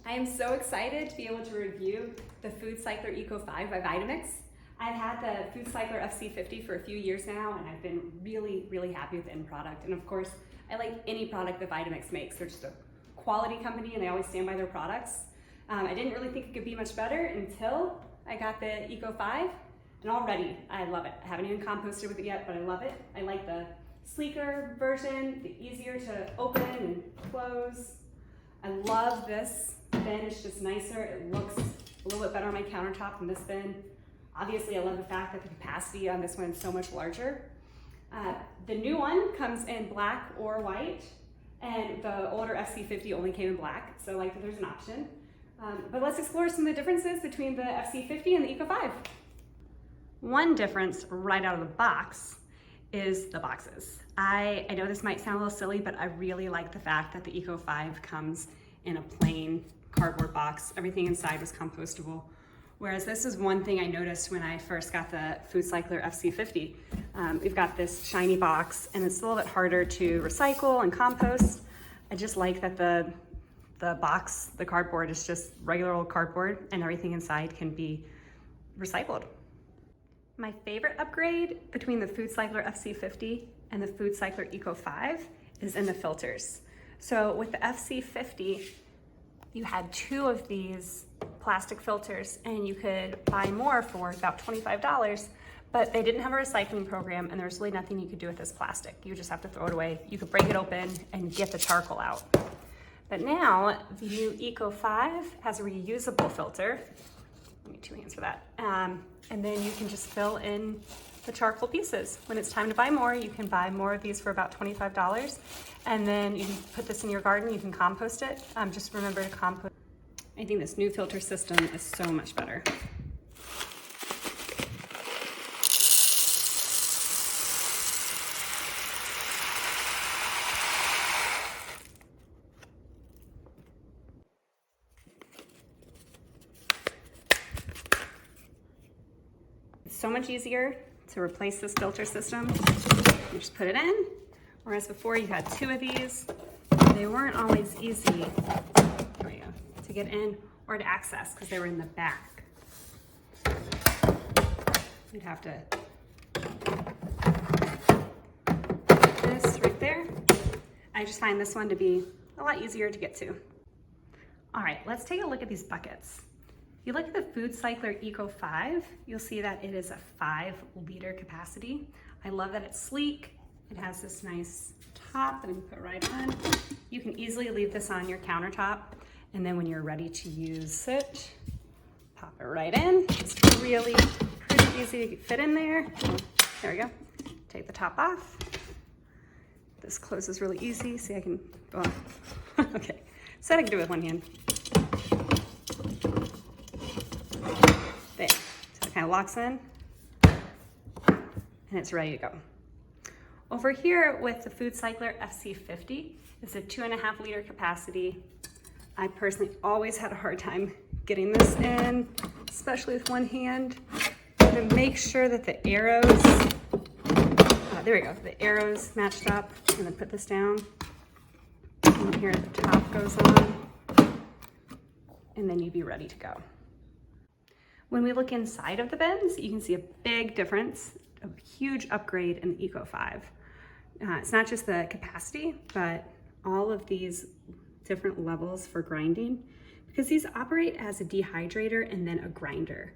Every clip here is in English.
I am so excited to be able to review the FoodCycler Eco 5 by Vitamix. I've had the FoodCycler FC-50 for a few years now, and I've been really happy with the end product. And of course, I like any product that Vitamix makes. They're just a quality company and they always stand by their products. I didn't really think it could be much better until I got the Eco 5, and already I love it. I haven't even composted with it yet, but I love it. I like the sleeker version, the easier to open and close. I love this bin, it's just nicer. It looks a little bit better on my countertop than this bin. Obviously, I love the fact that the capacity on this one is so much larger. The new one comes in black or white, and the older FC-50 only came in black, so I like that there's an option. But let's explore some of the differences between the FC-50 and the Eco 5. One difference right out of the box is the boxes. I know this might sound a little silly, but I really like the fact that the Eco 5 comes in a plain cardboard box. Everything inside was compostable. Whereas this is one thing I noticed when I first got the FoodCycler FC-50. We've got this shiny box and it's a little bit harder to recycle and compost. I just like that the box, the cardboard is just regular old cardboard and everything inside can be recycled. My favorite upgrade between the FoodCycler FC-50 and the FoodCycler Eco 5 is in the filters. So with the FC-50, you had 2 of these plastic filters and you could buy more for about $25, but they didn't have a recycling program and there's really nothing you could do with this plastic. You just have to throw it away. You could break it open and get the charcoal out. But now the new Eco 5 has a reusable filter. I need 2 hands for that. And then you can just fill in the charcoal pieces. When it's time to buy more, you can buy more of these for about $25. And then you can put this in your garden, you can compost it. Just remember to compost. I think this new filter system is so much better. It's so much easier to replace this filter system. You just put it in, whereas before you had 2 of these. They weren't always easy to get in or to access because they were in the back. You'd have to put this right there. I just find this one to be a lot easier to get to. All right, let's take a look at these buckets. If you look at the FoodCycler Eco 5, you'll see that it is a 5-liter capacity. I love that it's sleek. It has this nice top that you put right on. You can easily leave this on your countertop, and then when you're ready to use it, pop it right in. It's really pretty easy to fit in there. There we go. Take the top off. This closes really easy. See, I can go on. Okay, so I can do it with one hand. There, so it kind of locks in, and it's ready to go. Over here with the FoodCycler FC-50, it's a 2.5-liter capacity. I personally always had a hard time getting this in, especially with one hand. To make sure that the arrows, there we go, the arrows matched up, and then put this down. And here the top goes on, and then you'd be ready to go. When we look inside of the bins, you can see a big difference, a huge upgrade in the Eco 5. It's not just the capacity, but all of these different levels for grinding, because these operate as a dehydrator and then a grinder.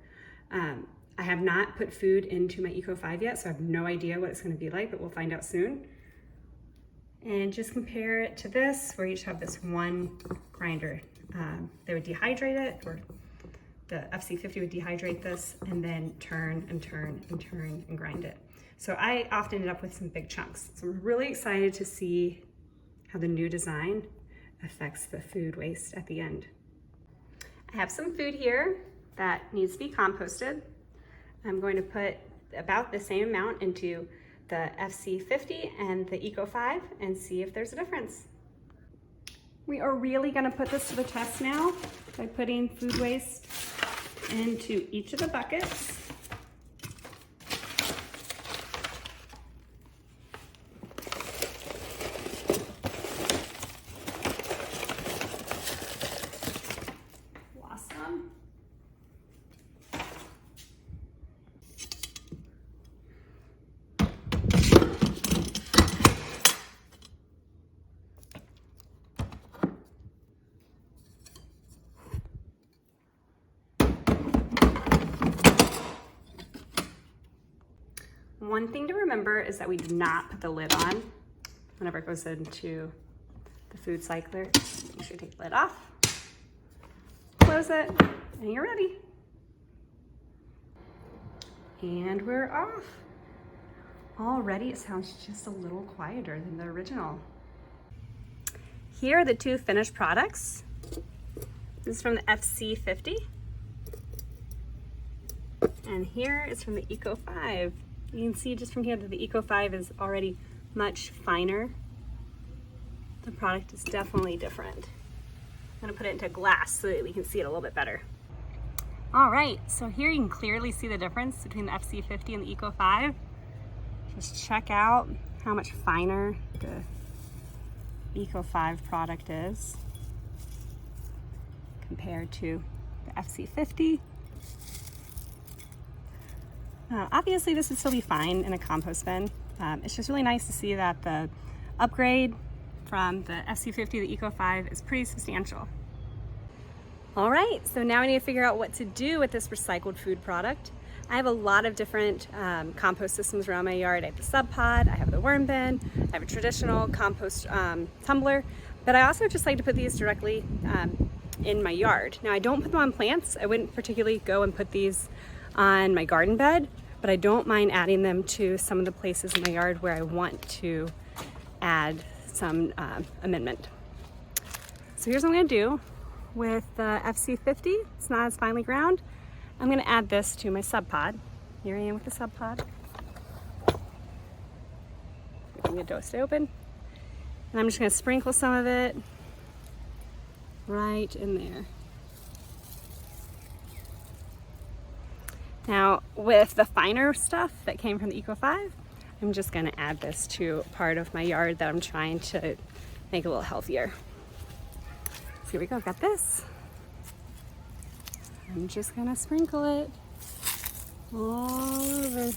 I have not put food into my Eco 5 yet, so I have no idea what it's going to be like, but we'll find out soon. And just compare it to this, where you just have this one grinder. They would dehydrate it, or the FC-50 would dehydrate this and then turn and turn and turn and grind it. So I often end up with some big chunks. So I'm really excited to see how the new design affects the food waste at the end. I have some food here that needs to be composted. I'm going to put about the same amount into the FC-50 and the Eco 5 and see if there's a difference. We are really going to put this to the test now by putting food waste into each of the buckets. One thing to remember is that we do not put the lid on whenever it goes into the FoodCycler. Make sure you take the lid off, close it, and you're ready. And we're off. Already it sounds just a little quieter than the original. Here are the two finished products. This is from the FC-50. And here is from the Eco 5. You can see just from here that the Eco 5 is already much finer. The product is definitely different. I'm gonna put it into glass so that we can see it a little bit better. All right, so here you can clearly see the difference between the FC-50 and the Eco 5. Just check out how much finer the Eco 5 product is compared to the FC-50. Obviously this would still be fine in a compost bin. It's just really nice to see that the upgrade from the FC-50 to the Eco 5 is pretty substantial. All right, so now I need to figure out what to do with this recycled food product. I have a lot of different compost systems around my yard. I have the sub pod, I have the worm bin, I have a traditional compost tumbler, but I also just like to put these directly in my yard. Now I don't put them on plants. I wouldn't particularly go and put these on my garden bed, but I don't mind adding them to some of the places in my yard where I want to add some amendment. So here's what I'm gonna do with the FC-50. It's not as finely ground. I'm gonna add this to my sub pod. Here I am with the sub pod. I'm gonna dose it open. And I'm just gonna sprinkle some of it right in there. Now, with the finer stuff that came from the Eco 5, I'm just gonna add this to part of my yard that I'm trying to make a little healthier. So here we go, I've got this. I'm just gonna sprinkle it all over.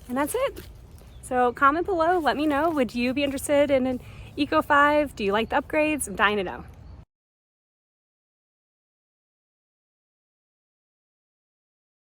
And that's it. So comment below, let me know, would you be interested in an Eco 5? Do you like the upgrades? I'm dying to know.